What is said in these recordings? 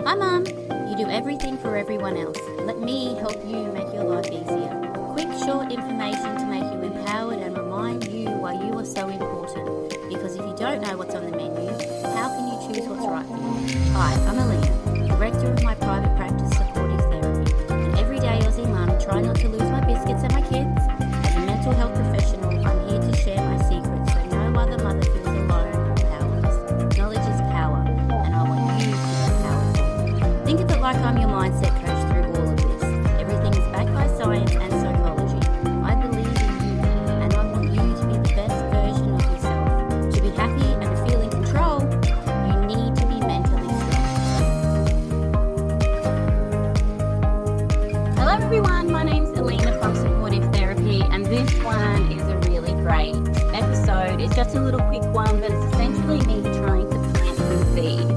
Hi Mum, you do everything for everyone else. Let me help you make your life easier. Quick short information to make you empowered and remind you why you are so important. Because if you don't know what's on the menu, how can you choose what's right for you? Hi, I'm Alina, Director of my private practice supportive therapy. An everyday Aussie mum trying not to lose my biscuits and my kids. As a mental health professional, I'm here to share my secrets so no other mother feels alone and powerless. Knowledge is power, and I want you to be powerful. Think of it like I'm your mindset coach through all of this. Everything is backed by science and psychology. I believe in you, and I want you to be the best version of yourself. To be happy and to feel in control, you need to be mentally strong. Hello everyone, my name's Alina from Supportive Therapy, and this one is a really great episode. It's just a little quick one, but it's essentially me trying to plant some seeds.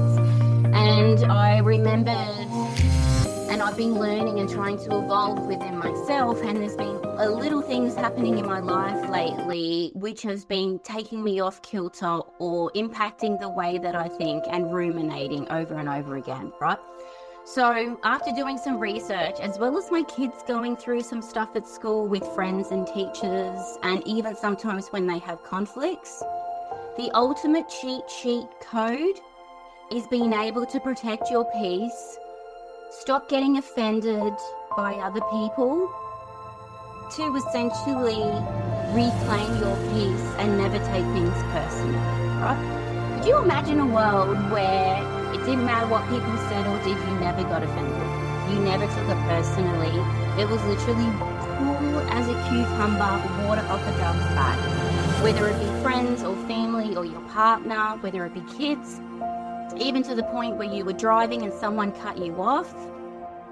And I remembered, and I've been learning and trying to evolve within myself, and there's been little things happening in my life lately which has been taking me off kilter or impacting the way that I think and ruminating over and over again, right? So after doing some research, as well as my kids going through some stuff at school with friends and teachers, and even sometimes when they have conflicts, the ultimate cheat sheet code is being able to protect your peace, stop getting offended by other people, to essentially reclaim your peace and never take things personally, right? Could you imagine a world where it didn't matter what people said or did, you never got offended? You never took it personally. It was literally cool as a cucumber, water off a duck's back. Whether it be friends or family or your partner, whether it be kids, even to the point where you were driving and someone cut you off,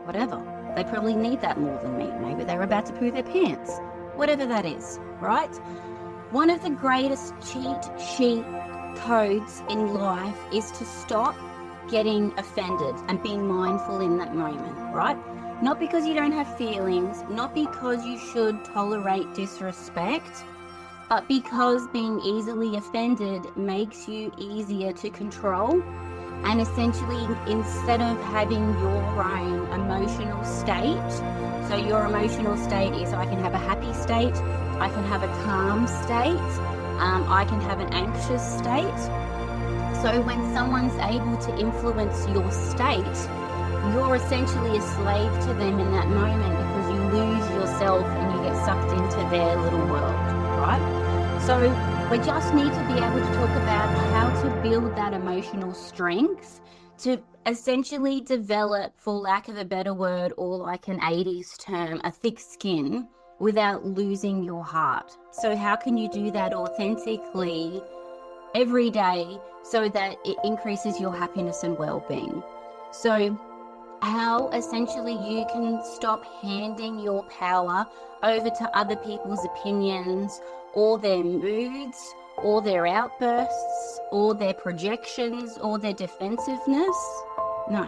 whatever. They probably need that more than me. Maybe they're about to poo their pants. Whatever that is, right? One of the greatest cheat sheet codes in life is to stop getting offended and being mindful in that moment, right? Not because you don't have feelings, not because you should tolerate disrespect, but because being easily offended makes you easier to control. And essentially, instead of having your own emotional state, so your emotional state is I can have a happy state, I can have a calm state, I can have an anxious state. So when someone's able to influence your state, you're essentially a slave to them in that moment because you lose yourself and you get sucked into their little world, right? So we just need to be able to talk about how to build that emotional strength to essentially develop, for lack of a better word, or like an 80s term, a thick skin without losing your heart. So how can you do that authentically every day so that it increases your happiness and well-being? So how essentially you can stop handing your power over to other people's opinions or their moods or their outbursts or their projections or their defensiveness. No.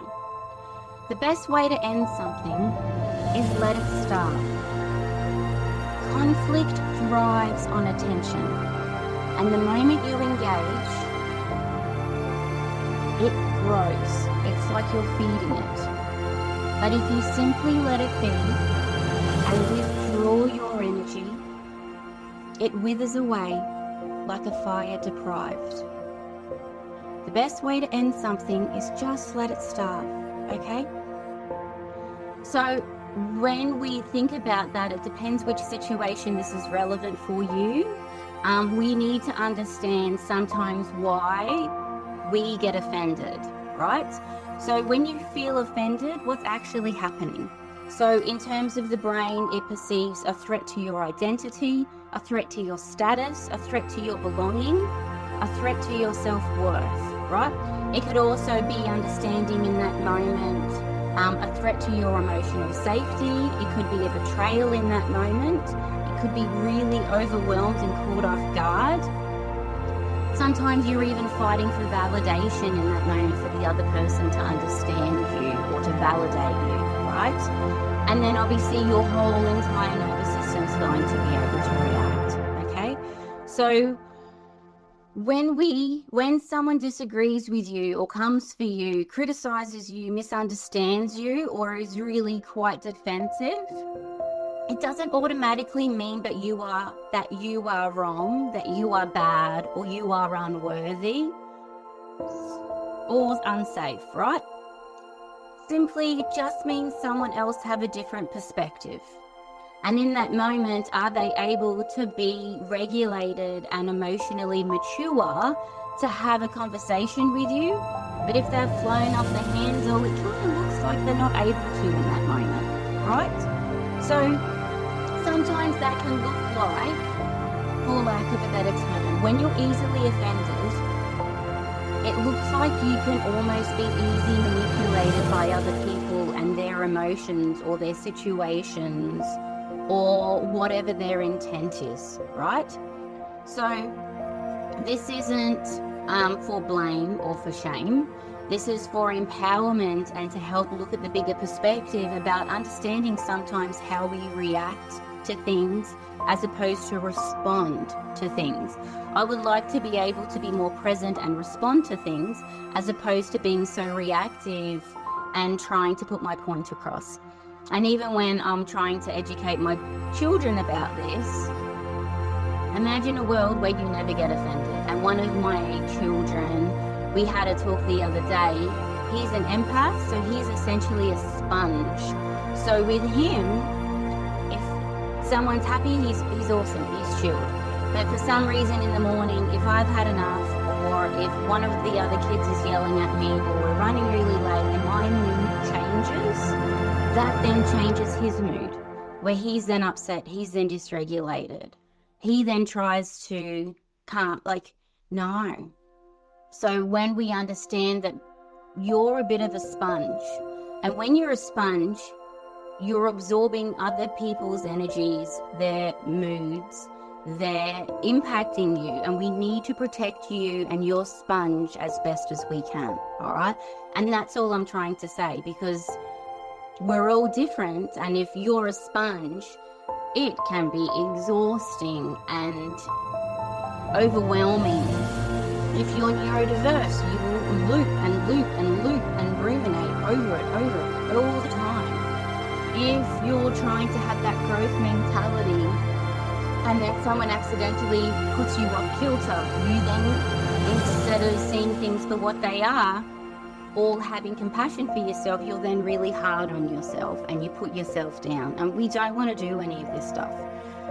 The best way to end something is let it start. Conflict thrives on attention, and the moment you engage, it grows. It's like you're feeding it. But if you simply let it be and withdraw your energy, it withers away like a fire deprived. The best way to end something is just let it start, okay? So when we think about that, it depends which situation this is relevant for you. We need to understand sometimes why we get offended, right? So when you feel offended, what's actually happening? So in terms of the brain, it perceives a threat to your identity, a threat to your status, a threat to your belonging, a threat to your self-worth, right? It could also be understanding in that moment a threat to your emotional safety. It could be a betrayal in that moment. It could be really overwhelmed and caught off guard. Sometimes you're even fighting for validation in that moment for the other person to understand you or to validate you, right? And then obviously your whole entire nervous system's going to be able to react, okay? So when someone disagrees with you or comes for you, criticizes you, misunderstands you, or is really quite defensive, it doesn't automatically mean that you are wrong, that you are bad, or you are unworthy or unsafe, right? Simply, it just means someone else have a different perspective. And in that moment, are they able to be regulated and emotionally mature to have a conversation with you? But if they've flown off the handle, it kind of looks like they're not able to in that moment, right? So sometimes that can look like, for lack of a better term, when you're easily offended, it looks like you can almost be easily manipulated by other people and their emotions or their situations or whatever their intent is, right? So this isn't for blame or for shame. This is for empowerment and to help look at the bigger perspective about understanding sometimes how we react to things as opposed to respond to things. I would like to be able to be more present and respond to things as opposed to being so reactive and trying to put my point across. And even when I'm trying to educate my children about this, imagine a world where you never get offended. And one of my children, we had a talk the other day, he's an empath, so he's essentially a sponge. So with him, if someone's happy, he's awesome, he's chilled. But for some reason in the morning, if I've had enough, or if one of the other kids is yelling at me, or we're running really late and my mood changes, that then changes his mood, where he's then upset, he's then dysregulated. He then tries to calm, no. So when we understand that you're a bit of a sponge, and when you're a sponge, you're absorbing other people's energies, their moods, they're impacting you, and we need to protect you and your sponge as best as we can, all right? And that's all I'm trying to say, because we're all different, and if you're a sponge, it can be exhausting and overwhelming. If you're neurodiverse, you will loop and loop and loop and ruminate over it all the time. If you're trying to have that growth mentality and then someone accidentally puts you off kilter, you then, instead of seeing things for what they are, or having compassion for yourself, you're then really hard on yourself and you put yourself down. And we don't want to do any of this stuff.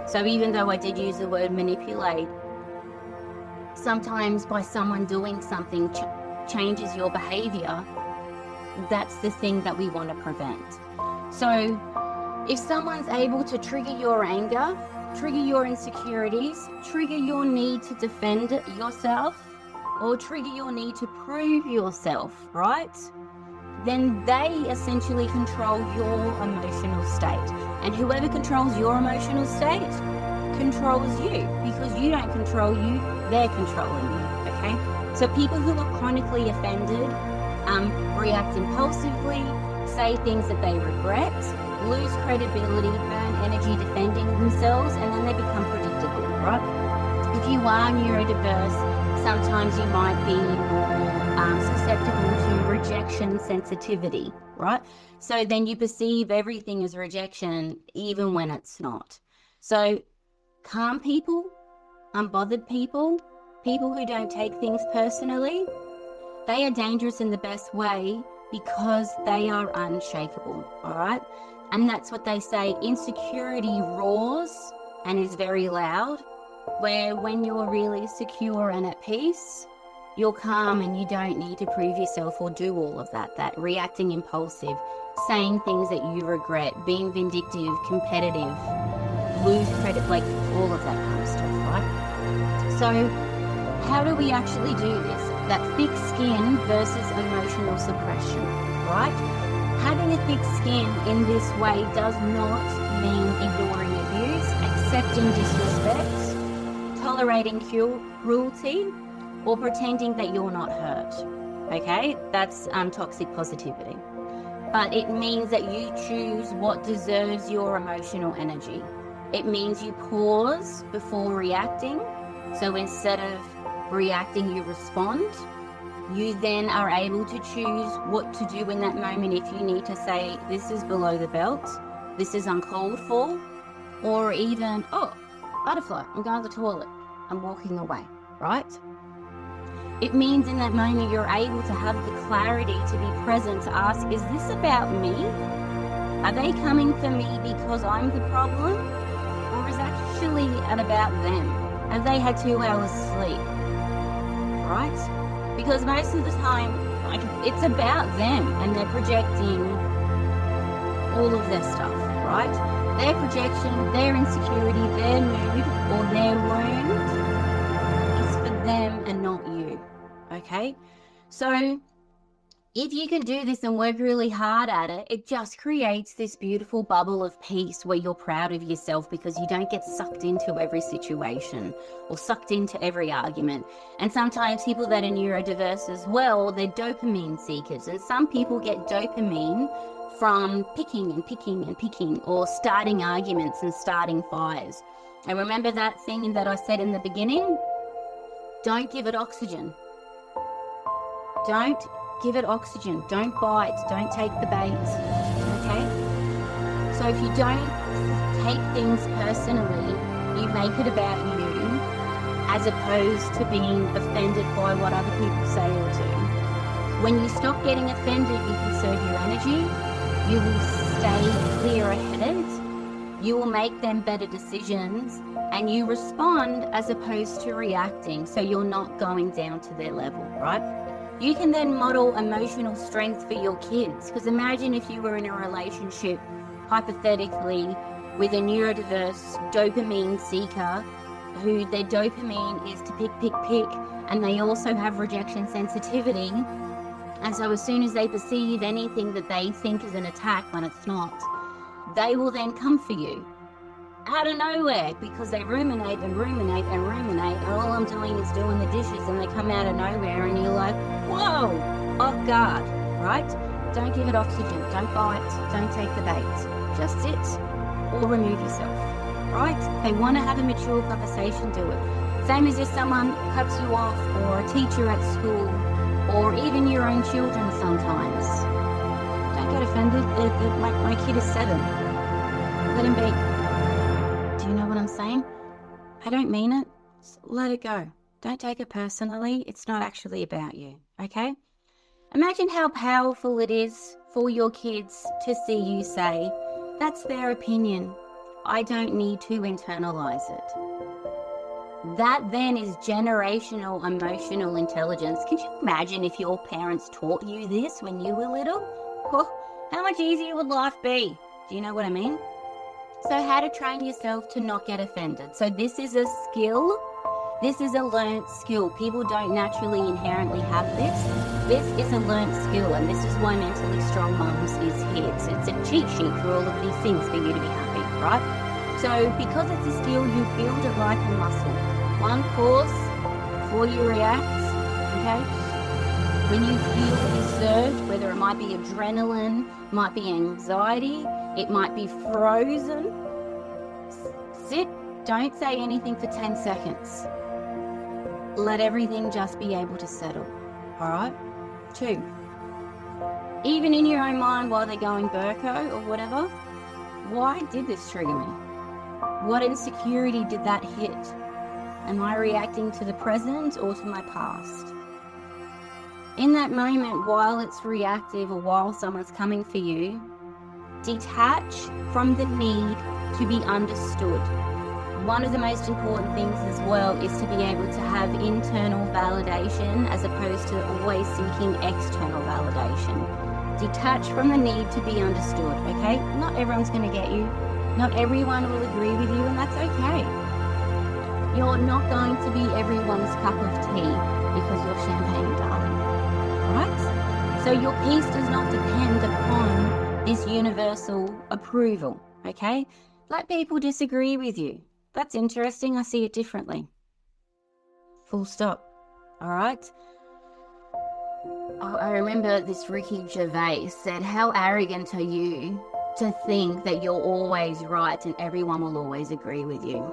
So even though I did use the word manipulate, sometimes by someone doing something changes your behavior, that's the thing that we want to prevent. So if someone's able to trigger your anger, trigger your insecurities, trigger your need to defend yourself, or trigger your need to prove yourself, right? Then they essentially control your emotional state. And whoever controls your emotional state controls you, because you don't control you, they're controlling you, okay? So people who are chronically offended react impulsively, say things that they regret, lose credibility, burn energy defending themselves, and then they become predictable, right? If you are neurodiverse, sometimes you might be susceptible to rejection sensitivity, right? So then you perceive everything as rejection, even when it's not. So calm people, unbothered people, people who don't take things personally, they are dangerous in the best way because they are unshakable, all right? And that's what they say, insecurity roars and is very loud, where when you're really secure and at peace, you're calm and you don't need to prove yourself or do all of that reacting impulsive, saying things that you regret, being vindictive, competitive, lose credit, like all of that kind of stuff, right? So how do we actually do this? That thick skin versus emotional suppression, right? Having a thick skin in this way does not mean ignoring abuse, accepting disrespect, tolerating cruelty, or pretending that you're not hurt, okay? That's toxic positivity. But it means that you choose what deserves your emotional energy. It means you pause before reacting. So instead of reacting, you respond. You then are able to choose what to do in that moment. If you need to say, this is below the belt, this is uncalled for, or even, oh, butterfly, I'm going to the toilet, I'm walking away, right? It means in that moment you're able to have the clarity to be present, to ask, is this about me? Are they coming for me because I'm the problem? Or is actually about them? Have they had 2 hours sleep? Right? Because most of the time, it's about them and they're projecting all of their stuff, right? Their projection, their insecurity, their mood, or their wound is for them and not you, okay? So if you can do this and work really hard at it, it just creates this beautiful bubble of peace where you're proud of yourself because you don't get sucked into every situation or sucked into every argument. And sometimes people that are neurodiverse as well, they're dopamine seekers. And some people get dopamine from picking and picking and picking, or starting arguments and starting fires. And remember that thing that I said in the beginning? Don't give it oxygen. Don't give it oxygen. Don't bite. Don't take the bait. Okay? So if you don't take things personally, you make it about you as opposed to being offended by what other people say or do. When you stop getting offended, you conserve your energy. You will stay clear-headed. You will make them better decisions, and you respond as opposed to reacting, so you're not going down to their level, right? You can then model emotional strength for your kids, because imagine if you were in a relationship, hypothetically, with a neurodiverse dopamine seeker who their dopamine is to pick, pick, pick, and they also have rejection sensitivity. And so as soon as they perceive anything that they think is an attack when it's not, they will then come for you out of nowhere because they ruminate and ruminate and ruminate, and all I'm doing is doing the dishes, and they come out of nowhere and you're like, whoa, off guard, right? Don't give it oxygen, don't bite, don't take the bait. Just sit or remove yourself, right? They want to have a mature conversation, do it. Same as if someone cuts you off, or a teacher at school, or even your own children sometimes. Don't get offended. My kid is 7. Let him be. Do you know what I'm saying? I don't mean it. Just let it go. Don't take it personally. It's not actually about you, okay? Imagine how powerful it is for your kids to see you say, that's their opinion. I don't need to internalize it. That then is generational emotional intelligence. Can you imagine if your parents taught you this when you were little? Oh, how much easier would life be? Do you know what I mean? So how to train yourself to not get offended. So this is a skill. This is a learned skill. People don't naturally inherently have this. This is a learned skill, and this is why Mentally Strong Mums is here. So it's a cheat sheet for all of these things for you to be happy, right? So because it's a skill, you build it like a muscle. One pause before you react, okay? When you feel the surge, whether it might be adrenaline, might be anxiety, it might be frozen, sit, don't say anything for 10 seconds. Let everything just be able to settle, all right? 2, even in your own mind while they're going Burko or whatever, why did this trigger me? What insecurity did that hit? Am I reacting to the present or to my past? In that moment, while it's reactive or while someone's coming for you, detach from the need to be understood. One of the most important things as well is to be able to have internal validation as opposed to always seeking external validation. Detach from the need to be understood, okay? Not everyone's going to get you. Not everyone will agree with you, and that's okay. You're not going to be everyone's cup of tea because you're champagne darling, right? So your peace does not depend upon this universal approval, okay? Let people disagree with you. That's interesting. I see it differently. Full stop. All right? Oh, I remember this Ricky Gervais said, how arrogant are you to think that you're always right and everyone will always agree with you?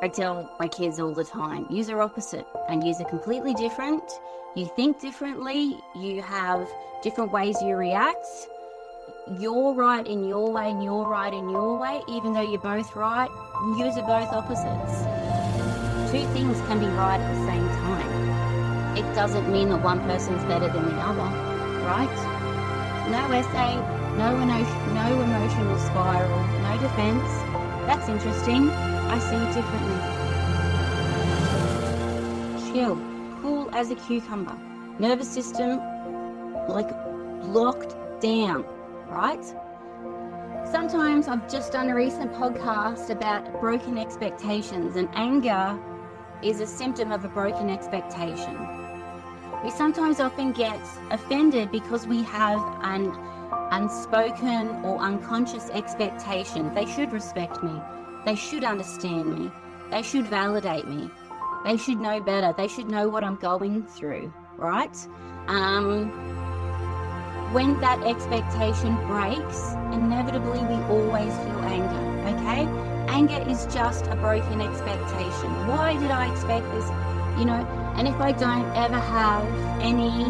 I tell my kids all the time, yous are opposite and yous are completely different. You think differently, you have different ways you react. You're right in your way and you're right in your way, even though you're both right, yous are both opposites. Two things can be right at the same time. It doesn't mean that one person's better than the other, right? No essay, no emotional spiral, no defense. That's interesting. I see it differently. Chill, cool as a cucumber. Nervous system, like locked down, right? Sometimes I've just done a recent podcast about broken expectations, and anger is a symptom of a broken expectation. We sometimes often get offended because we have an unspoken or unconscious expectation. They should respect me. They should understand me. They should validate me. They should know better. They should know what I'm going through, right? When that expectation breaks, inevitably we always feel anger, okay? Anger is just a broken expectation. Why did I expect this? And if I don't ever have any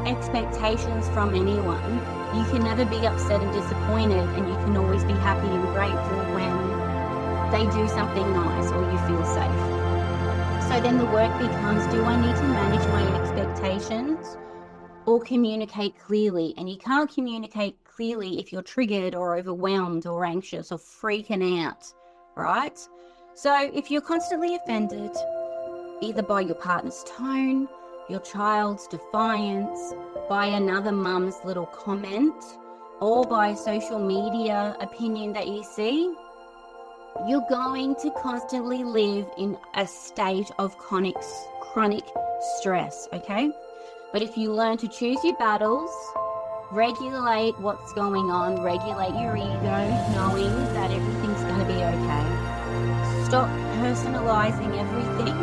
expectations from anyone, you can never be upset and disappointed, and you can always be happy and grateful when they do something nice or you feel safe. So then the work becomes, do I need to manage my expectations or communicate clearly? And you can't communicate clearly if you're triggered or overwhelmed or anxious or freaking out, right? So if you're constantly offended, either by your partner's tone, your child's defiance, by another mum's little comment, or by a social media opinion that you see, you're going to constantly live in a state of chronic stress, okay? But if you learn to choose your battles, regulate what's going on, regulate your ego, knowing that everything's going to be okay. Stop personalizing everything.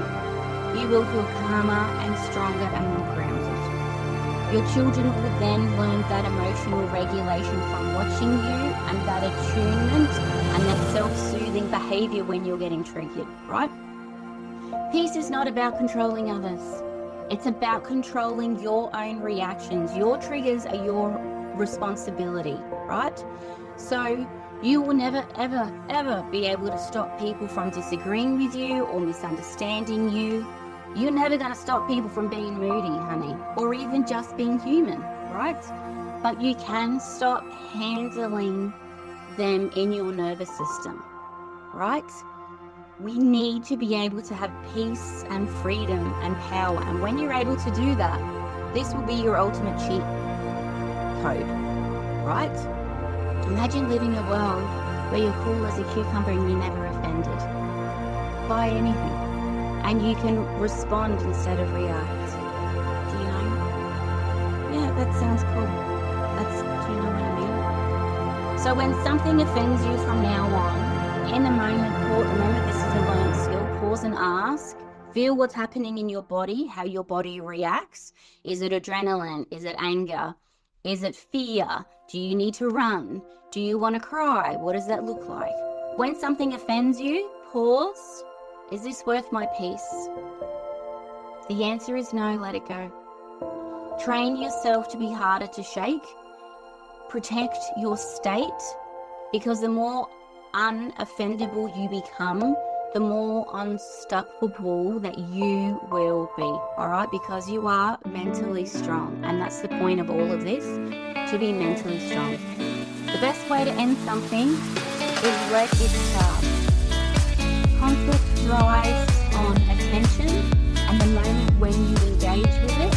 You will feel calmer and stronger and more grounded. Your children will then learn that emotional regulation from watching you, and that attunement and that self-soothing behavior when you're getting triggered, right? Peace is not about controlling others. It's about controlling your own reactions. Your triggers are your responsibility, right? So you will never, ever, ever be able to stop people from disagreeing with you or misunderstanding you. You're never going to stop people from being moody, honey, or even just being human, right? But you can stop handling them in your nervous system, right? We need to be able to have peace and freedom and power. And when you're able to do that, this will be your ultimate cheat code, right? Imagine living in a world where you're cool as a cucumber and you're never offended by anything. And you can respond instead of react. Do you know? Yeah, that sounds cool. Do you know what I mean? So when something offends you from now on, in the moment, remember this is a learned skill, pause and ask. Feel what's happening in your body, how your body reacts. Is it adrenaline? Is it anger? Is it fear? Do you need to run? Do you want to cry? What does that look like? When something offends you, pause. Is this worth my peace? The answer is no, let it go. Train yourself to be harder to shake. Protect your state, because the more unoffendable you become, the more unstoppable that you will be, all right? Because you are mentally strong, and that's the point of all of this, to be mentally strong. The best way to end something is let it start. Conflict thrives on attention, and the moment when you engage with it,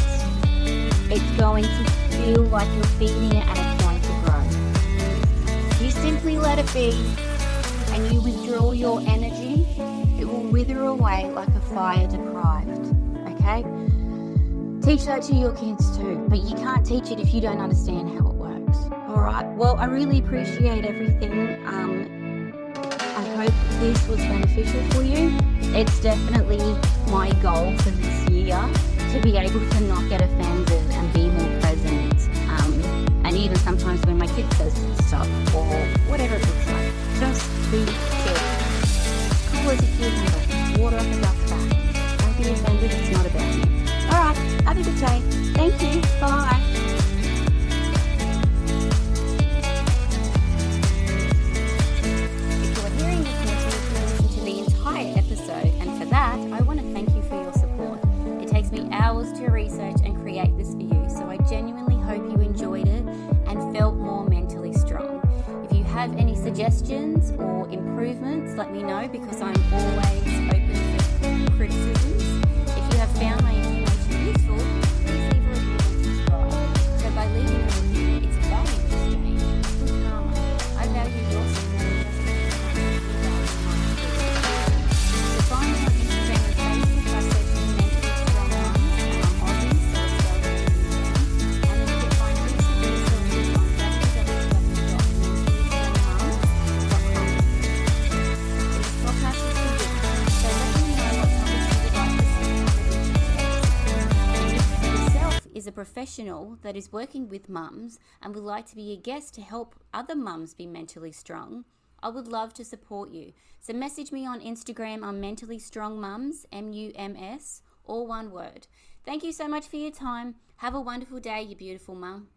it's going to feel like you're feeding it and it's going to grow. You simply let it be, and you withdraw your energy, it will wither away like a fire deprived, okay? Teach that to your kids too, but you can't teach it if you don't understand how it works, all right? Well, I really appreciate everything. I hope this was beneficial for you. It's definitely my goal for this year to be able to not get offended and be more present. And even sometimes when my kid says stuff or whatever it looks like, just be chill. Cool as a cucumber. Thank you. Bye. If you're hearing this message, you listen to the entire episode, and for that, I want to thank you for your support. It takes me hours to research and create this for you, so I genuinely hope you enjoyed it and felt more mentally strong. If you have any suggestions or improvements, let me know, because I'm always open for criticisms. If you have found my information useful, please leave a review and subscribe. So by leaving a review, it's a value exchange. It's good karma. I value your support just as much as you value mine. So find me on Instagram and Facebook by searching Mentally Strong Mums, and I'm Aussie, so it's spelled with an E. And then you can find links to resources on www.mentallystrongmums.com. This podcast is for you, so let me know what topics you would like to see covered in future episodes. And if you yourself is a professional that is working with mums and would like to be a guest to help other mums be mentally strong, I would love to support you. So message me on Instagram on Mentally Strong Mums, MUMS, all one word. Thank you so much for your time. Have a wonderful day, you beautiful mum.